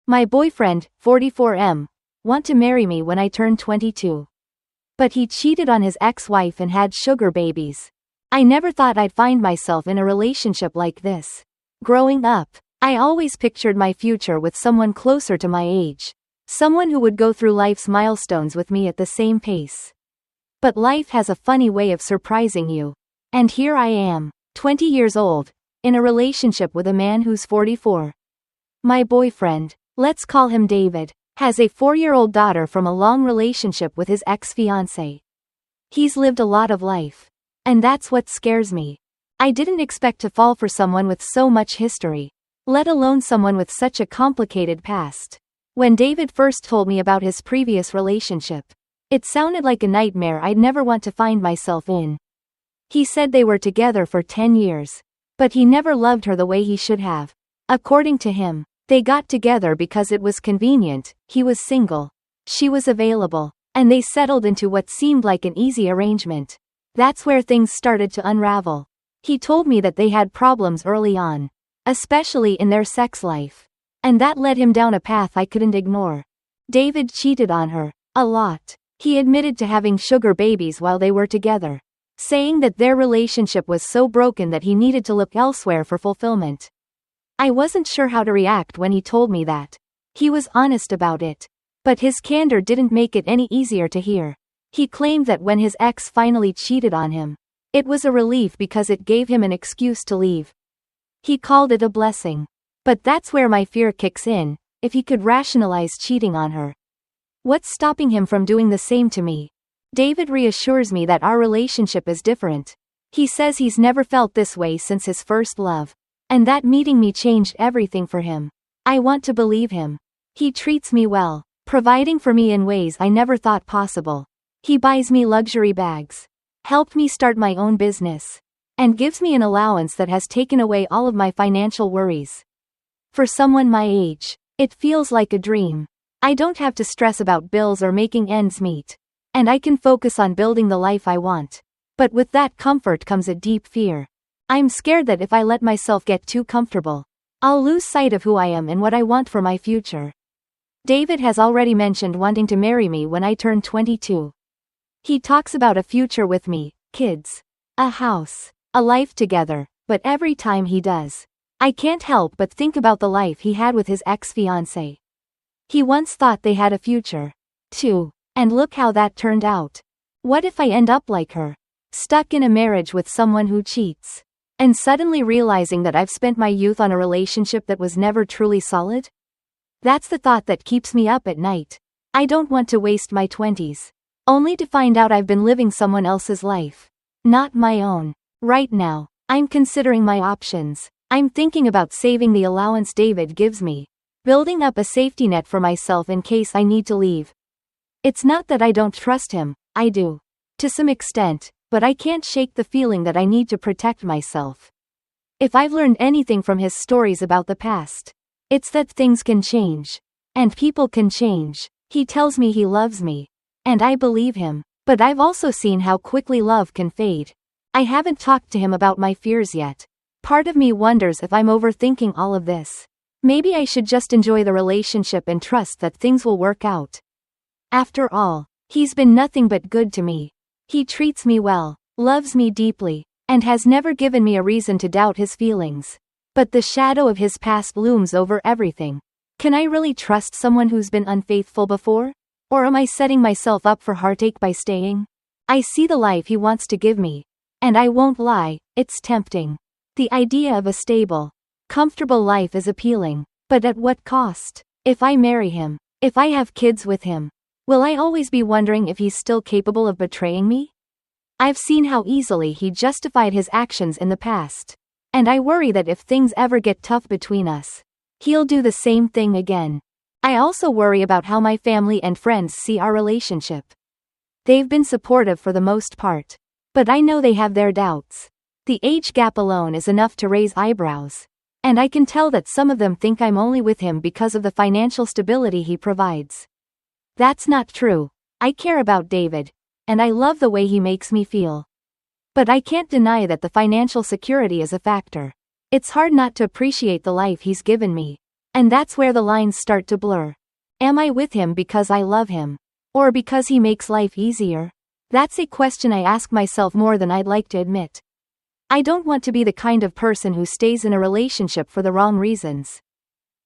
My boyfriend, 44M, want to marry me when I turn 22. But he cheated on his ex-wife and had sugar babies. I never thought I'd find myself in a relationship like this. Growing up, I always pictured my future with someone closer to my age. Someone who would go through life's milestones with me at the same pace. But life has a funny way of surprising you. And here I am, 20 years old, in a relationship with a man who's 44. My boyfriend, let's call him David, has a 4-year-old daughter from a long relationship with his ex-fiancée. He's lived a lot of life. And that's what scares me. I didn't expect to fall for someone with so much history, let alone someone with such a complicated past. When David first told me about his previous relationship, it sounded like a nightmare I'd never want to find myself in. He said they were together for 10 years, but he never loved her the way he should have. According to him, they got together because it was convenient, he was single, she was available, and they settled into what seemed like an easy arrangement. That's where things started to unravel. He told me that they had problems early on, especially in their sex life. And that led him down a path I couldn't ignore. David cheated on her, a lot. He admitted to having sugar babies while they were together, saying that their relationship was so broken that he needed to look elsewhere for fulfillment. I wasn't sure how to react when he told me that. He was honest about it. But his candor didn't make it any easier to hear. He claimed that when his ex finally cheated on him, it was a relief because it gave him an excuse to leave. He called it a blessing. But that's where my fear kicks in, if he could rationalize cheating on her. What's stopping him from doing the same to me? David reassures me that our relationship is different. He says he's never felt this way since his first love. And that meeting me changed everything for him. I want to believe him. He treats me well, providing for me in ways I never thought possible. He buys me luxury bags, helped me start my own business, and gives me an allowance that has taken away all of my financial worries. For someone my age, it feels like a dream. I don't have to stress about bills or making ends meet. And I can focus on building the life I want. But with that comfort comes a deep fear. I'm scared that if I let myself get too comfortable, I'll lose sight of who I am and what I want for my future. David has already mentioned wanting to marry me when I turn 22. He talks about a future with me, kids, a house, a life together, but every time he does, I can't help but think about the life he had with his ex-fiancée. He once thought they had a future, too, and look how that turned out. What if I end up like her, stuck in a marriage with someone who cheats, and suddenly realizing that I've spent my youth on a relationship that was never truly solid? That's the thought that keeps me up at night. I don't want to waste my 20s, only to find out I've been living someone else's life, not my own. Right now, I'm considering my options. I'm thinking about saving the allowance David gives me, building up a safety net for myself in case I need to leave. It's not that I don't trust him, I do, to some extent, but I can't shake the feeling that I need to protect myself. If I've learned anything from his stories about the past, it's that things can change. And people can change. He tells me he loves me. And I believe him. But I've also seen how quickly love can fade. I haven't talked to him about my fears yet. Part of me wonders if I'm overthinking all of this. Maybe I should just enjoy the relationship and trust that things will work out. After all, he's been nothing but good to me. He treats me well, loves me deeply, and has never given me a reason to doubt his feelings. But the shadow of his past looms over everything. Can I really trust someone who's been unfaithful before? Or am I setting myself up for heartache by staying? I see the life he wants to give me. And I won't lie, it's tempting. The idea of a stable, comfortable life is appealing. But at what cost? If I marry him, if I have kids with him, will I always be wondering if he's still capable of betraying me? I've seen how easily he justified his actions in the past. And I worry that if things ever get tough between us, he'll do the same thing again. I also worry about how my family and friends see our relationship. They've been supportive for the most part. But I know they have their doubts. The age gap alone is enough to raise eyebrows. And I can tell that some of them think I'm only with him because of the financial stability he provides. That's not true. I care about David, and I love the way he makes me feel. But I can't deny that the financial security is a factor. It's hard not to appreciate the life he's given me. And that's where the lines start to blur. Am I with him because I love him? Or because he makes life easier? That's a question I ask myself more than I'd like to admit. I don't want to be the kind of person who stays in a relationship for the wrong reasons.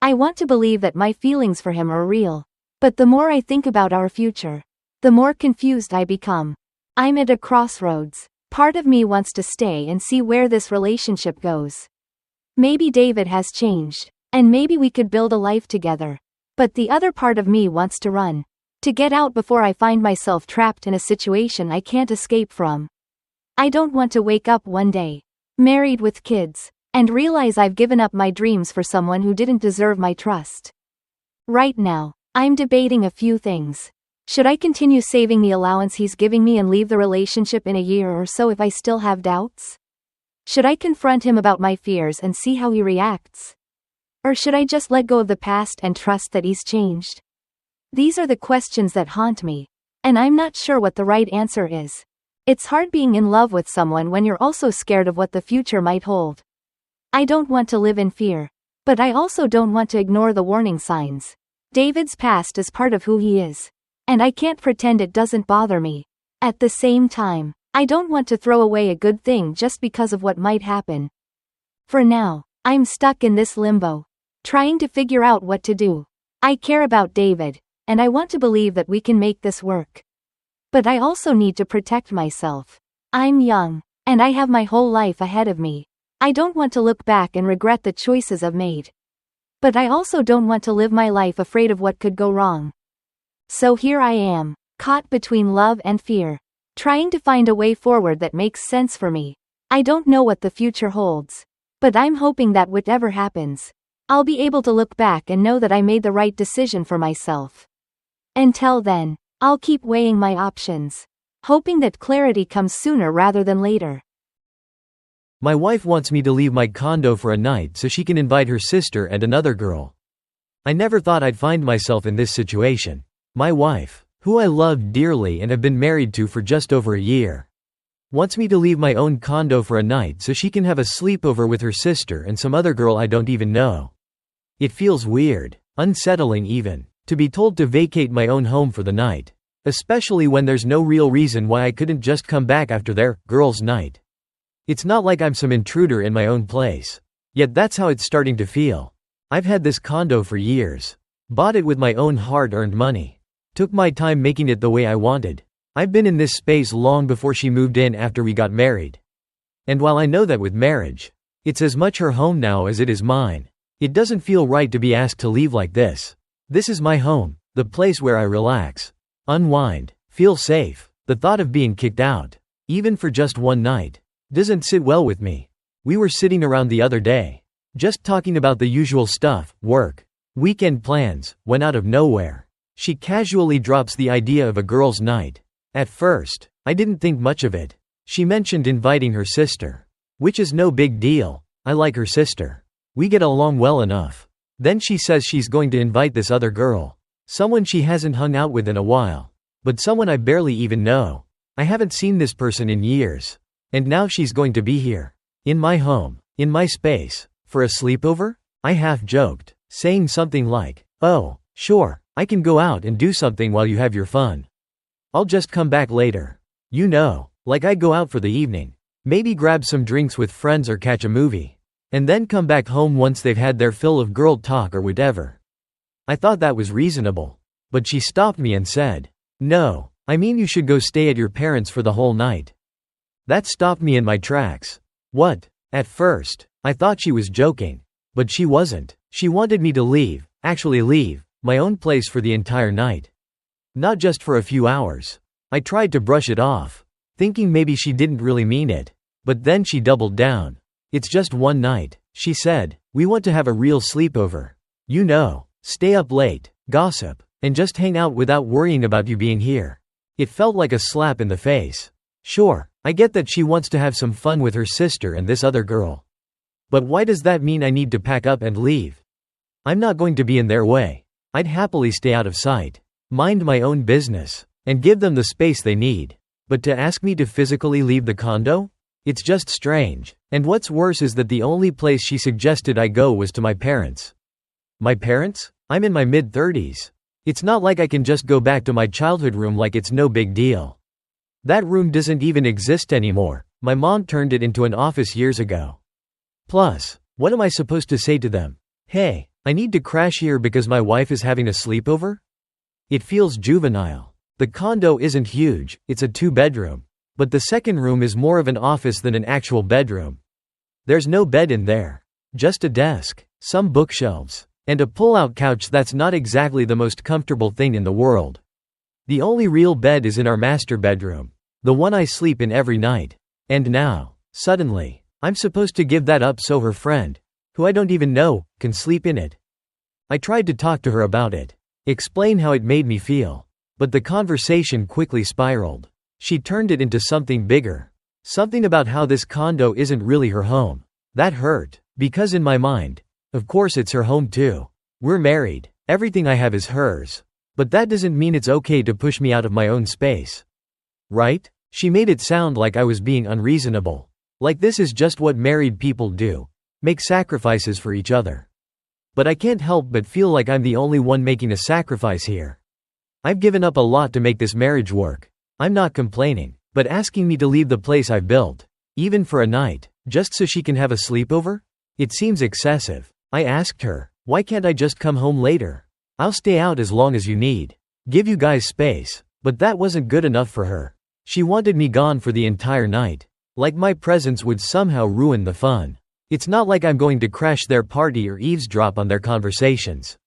I want to believe that my feelings for him are real. But the more I think about our future, the more confused I become. I'm at a crossroads. Part of me wants to stay and see where this relationship goes. Maybe David has changed, and maybe we could build a life together. But the other part of me wants to run. To get out before I find myself trapped in a situation I can't escape from. I don't want to wake up one day, married with kids, and realize I've given up my dreams for someone who didn't deserve my trust. Right now, I'm debating a few things. Should I continue saving the allowance he's giving me and leave the relationship in a year or so if I still have doubts? Should I confront him about my fears and see how he reacts? Or should I just let go of the past and trust that he's changed? These are the questions that haunt me, and I'm not sure what the right answer is. It's hard being in love with someone when you're also scared of what the future might hold. I don't want to live in fear, but I also don't want to ignore the warning signs. David's past is part of who he is, and I can't pretend it doesn't bother me. At the same time, I don't want to throw away a good thing just because of what might happen. For now, I'm stuck in this limbo, trying to figure out what to do. I care about David, and I want to believe that we can make this work. But I also need to protect myself. I'm young, and I have my whole life ahead of me. I don't want to look back and regret the choices I've made. But I also don't want to live my life afraid of what could go wrong. So here I am, caught between love and fear, trying to find a way forward that makes sense for me. I don't know what the future holds, but I'm hoping that whatever happens, I'll be able to look back and know that I made the right decision for myself. Until then, I'll keep weighing my options, hoping that clarity comes sooner rather than later. My wife wants me to leave my condo for a night so she can invite her sister and another girl. I never thought I'd find myself in this situation. My wife, who I love dearly and have been married to for just over a year, wants me to leave my own condo for a night so she can have a sleepover with her sister and some other girl I don't even know. It feels weird, unsettling even, to be told to vacate my own home for the night, especially when there's no real reason why I couldn't just come back after their girls' night. It's not like I'm some intruder in my own place. Yet that's how it's starting to feel. I've had this condo for years. Bought it with my own hard-earned money. Took my time making it the way I wanted. I've been in this space long before she moved in after we got married. And while I know that with marriage, it's as much her home now as it is mine, it doesn't feel right to be asked to leave like this. This is my home, the place where I relax, unwind, feel safe. The thought of being kicked out, even for just one night, doesn't sit well with me. We were sitting around the other day, just talking about the usual stuff, work, weekend plans, when out of nowhere, she casually drops the idea of a girls' night. At first, I didn't think much of it. She mentioned inviting her sister, which is no big deal. I like her sister. We get along well enough. Then she says she's going to invite this other girl, someone she hasn't hung out with in a while, but someone I barely even know. I haven't seen this person in years. And now she's going to be here, in my home, in my space, for a sleepover? I half joked, saying something like, "Oh, sure, I can go out and do something while you have your fun. I'll just come back later. You know, like I go out for the evening, maybe grab some drinks with friends or catch a movie, and then come back home once they've had their fill of girl talk or whatever." I thought that was reasonable, but she stopped me and said, "No, I mean you should go stay at your parents' for the whole night." That stopped me in my tracks. What? At first, I thought she was joking, but she wasn't. She wanted me to leave, actually leave, my own place for the entire night. Not just for a few hours. I tried to brush it off, thinking maybe she didn't really mean it, but then she doubled down. "It's just one night," she said. "We want to have a real sleepover. You know, stay up late, gossip, and just hang out without worrying about you being here." It felt like a slap in the face. Sure, I get that she wants to have some fun with her sister and this other girl. But why does that mean I need to pack up and leave? I'm not going to be in their way. I'd happily stay out of sight, mind my own business, and give them the space they need. But to ask me to physically leave the condo? It's just strange. And what's worse is that the only place she suggested I go was to my parents. My parents? I'm in my mid-30s. It's not like I can just go back to my childhood room like it's no big deal. That room doesn't even exist anymore. My mom turned it into an office years ago. Plus, what am I supposed to say to them? Hey, I need to crash here because my wife is having a sleepover? It feels juvenile. The condo isn't huge, it's a 2-bedroom. But the second room is more of an office than an actual bedroom. There's no bed in there. Just a desk, some bookshelves, and a pull-out couch that's not exactly the most comfortable thing in the world. The only real bed is in our master bedroom, the one I sleep in every night. And now, suddenly, I'm supposed to give that up so her friend, who I don't even know, can sleep in it. I tried to talk to her about it, explain how it made me feel, but the conversation quickly spiraled. She turned it into something bigger. Something about how this condo isn't really her home. That hurt, because in my mind, of course it's her home too. We're married, everything I have is hers. But that doesn't mean it's okay to push me out of my own space. Right? She made it sound like I was being unreasonable. Like this is just what married people do. Make sacrifices for each other. But I can't help but feel like I'm the only one making a sacrifice here. I've given up a lot to make this marriage work. I'm not complaining, but asking me to leave the place I've built, even for a night, just so she can have a sleepover? It seems excessive. I asked her, why can't I just come home later? I'll stay out as long as you need. Give you guys space. But that wasn't good enough for her. She wanted me gone for the entire night. Like my presence would somehow ruin the fun. It's not like I'm going to crash their party or eavesdrop on their conversations.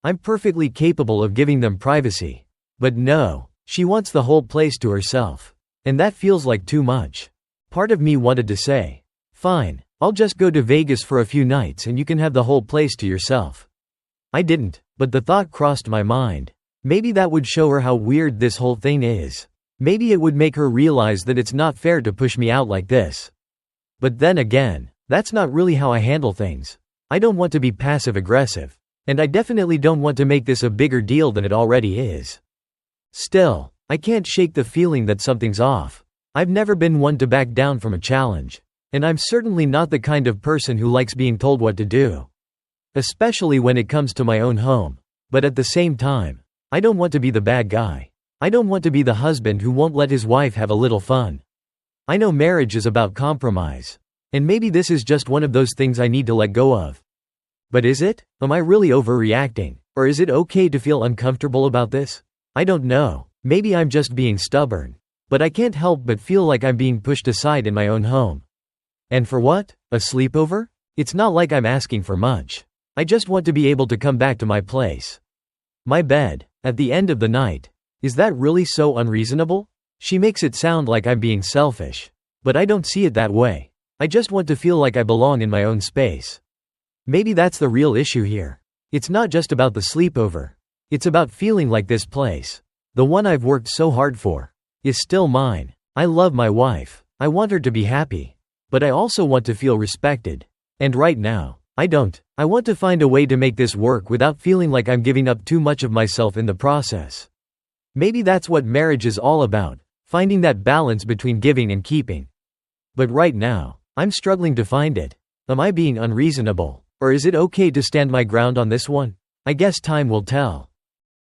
I'm perfectly capable of giving them privacy. But no. She wants the whole place to herself. And that feels like too much. Part of me wanted to say, fine, I'll just go to Vegas for a few nights and you can have the whole place to yourself. I didn't, but the thought crossed my mind. Maybe that would show her how weird this whole thing is. Maybe it would make her realize that it's not fair to push me out like this. But then again, that's not really how I handle things. I don't want to be passive-aggressive. And I definitely don't want to make this a bigger deal than it already is. Still, I can't shake the feeling that something's off. I've never been one to back down from a challenge. And I'm certainly not the kind of person who likes being told what to do. Especially when it comes to my own home. But at the same time, I don't want to be the bad guy. I don't want to be the husband who won't let his wife have a little fun. I know marriage is about compromise. And maybe this is just one of those things I need to let go of. But is it? Am I really overreacting? Or is it okay to feel uncomfortable about this? I don't know. Maybe I'm just being stubborn. But I can't help but feel like I'm being pushed aside in my own home. And for what? A sleepover? It's not like I'm asking for much. I just want to be able to come back to my place. My bed, at the end of the night. Is that really so unreasonable? She makes it sound like I'm being selfish. But I don't see it that way. I just want to feel like I belong in my own space. Maybe that's the real issue here. It's not just about the sleepover. It's about feeling like this place, the one I've worked so hard for, is still mine. I love my wife. I want her to be happy. But I also want to feel respected. And right now, I don't. I want to find a way to make this work without feeling like I'm giving up too much of myself in the process. Maybe that's what marriage is all about, finding that balance between giving and keeping. But right now, I'm struggling to find it. Am I being unreasonable? Or is it okay to stand my ground on this one? I guess time will tell.